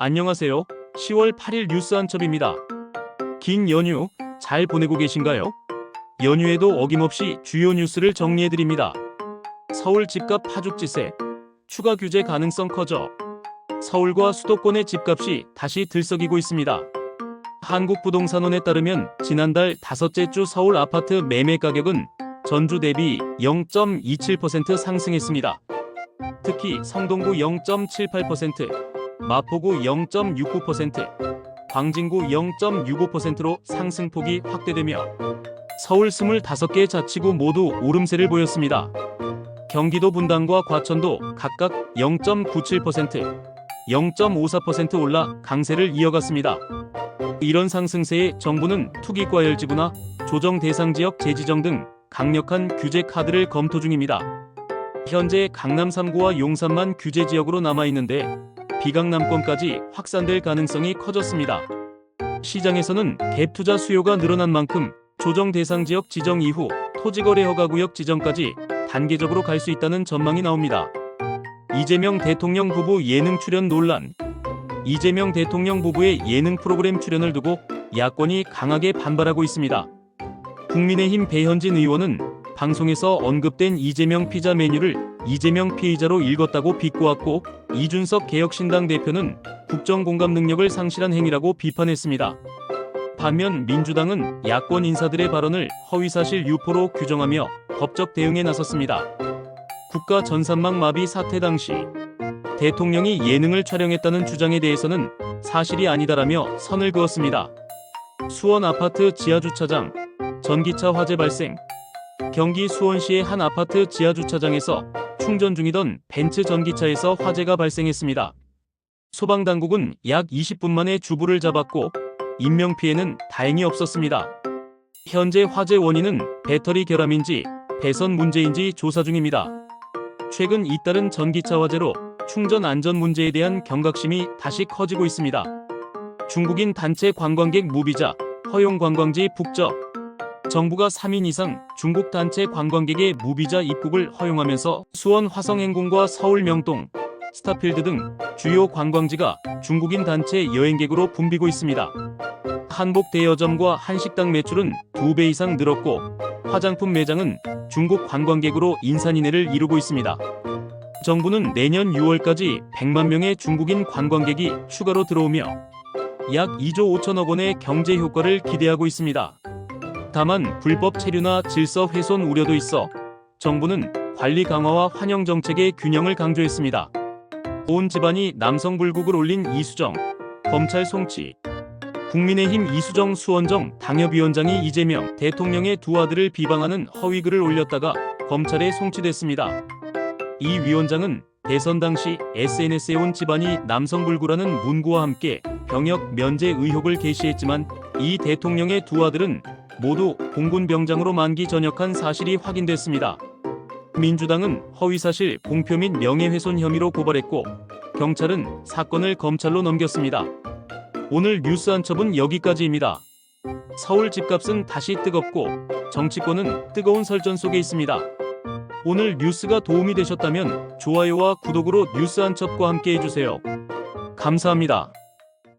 안녕하세요. 10월 8일 뉴스 한첩입니다. 긴 연휴 잘 보내고 계신가요? 연휴에도 어김없이 주요 뉴스를 정리해드립니다. 서울 집값 파죽지세, 추가 규제 가능성 커져. 서울과 수도권의 집값이 다시 들썩이고 있습니다. 한국부동산원에 따르면 지난달 다섯째 주 서울 아파트 매매 가격은 전주 대비 0.27% 상승했습니다. 특히 성동구 0.78%, 마포구 0.69%, 광진구 0.65%로 상승폭이 확대되며 서울 25개 자치구 모두 오름세를 보였습니다. 경기도 분당과 과천도 각각 0.97%, 0.54% 올라 강세를 이어갔습니다. 이런 상승세에 정부는 투기과열지구나 조정 대상 지역 재지정 등 강력한 규제 카드를 검토 중입니다. 현재 강남 3구와 용산만 규제 지역으로 남아있는데 비강남권까지 확산될 가능성이 커졌습니다. 시장에서는 갭 투자 수요가 늘어난 만큼 조정 대상 지역 지정 이후 토지거래 허가구역 지정까지 단계적으로 갈 수 있다는 전망이 나옵니다. 이재명 대통령 부부 예능 출연 논란. 이재명 대통령 부부의 예능 프로그램 출연을 두고 야권이 강하게 반발하고 있습니다. 국민의힘 배현진 의원은 방송에서 언급된 이재명 피자 메뉴를 이재명 피의자로 읽었다고 비꼬았고, 이준석 개혁신당 대표는 국정공감 능력을 상실한 행위라고 비판했습니다. 반면 민주당은 야권 인사들의 발언을 허위사실 유포로 규정하며 법적 대응에 나섰습니다. 국가 전산망 마비 사태 당시 대통령이 예능을 촬영했다는 주장에 대해서는 사실이 아니다라며 선을 그었습니다. 수원 아파트 지하주차장 전기차 화재 발생. 경기 수원시의 한 아파트 지하주차장에서 충전 중이던 벤츠 전기차에서 화재가 발생했습니다. 소방당국은 약 20분 만에 주부를 잡았고 인명피해는 다행히 없었습니다. 현재 화재 원인은 배터리 결함인지 배선 문제인지 조사 중입니다. 최근 잇따른 전기차 화재로 충전 안전 문제에 대한 경각심이 다시 커지고 있습니다. 중국인 단체 관광객 무비자, 허용 관광지 북적. 정부가 3인 이상 중국 단체 관광객의 무비자 입국을 허용하면서 수원 화성행궁과 서울 명동, 스타필드 등 주요 관광지가 중국인 단체 여행객으로 붐비고 있습니다. 한복 대여점과 한식당 매출은 2배 이상 늘었고 화장품 매장은 중국 관광객으로 인산인해를 이루고 있습니다. 정부는 내년 6월까지 100만 명의 중국인 관광객이 추가로 들어오며 약 2조 5천억 원의 경제 효과를 기대하고 있습니다. 다만 불법 체류나 질서 훼손 우려도 있어 정부는 관리 강화와 환영 정책의 균형을 강조했습니다. 온 집안이 남성 불국을 올린 이수정, 검찰 송치. 국민의힘 이수정 수원정 당협위원장이 이재명 대통령의 두 아들을 비방하는 허위글을 올렸다가 검찰에 송치됐습니다. 이 위원장은 대선 당시 SNS에 온 집안이 남성 불구라는 문구와 함께 병역 면제 의혹을 게시했지만 이 대통령의 두 아들은 모두 공군병장으로 만기 전역한 사실이 확인됐습니다. 민주당은 허위사실 공표 및 명예훼손 혐의로 고발했고 경찰은 사건을 검찰로 넘겼습니다. 오늘 뉴스 한첩은 여기까지입니다. 서울 집값은 다시 뜨겁고 정치권은 뜨거운 설전 속에 있습니다. 오늘 뉴스가 도움이 되셨다면 좋아요와 구독으로 뉴스 한첩과 함께 해주세요. 감사합니다.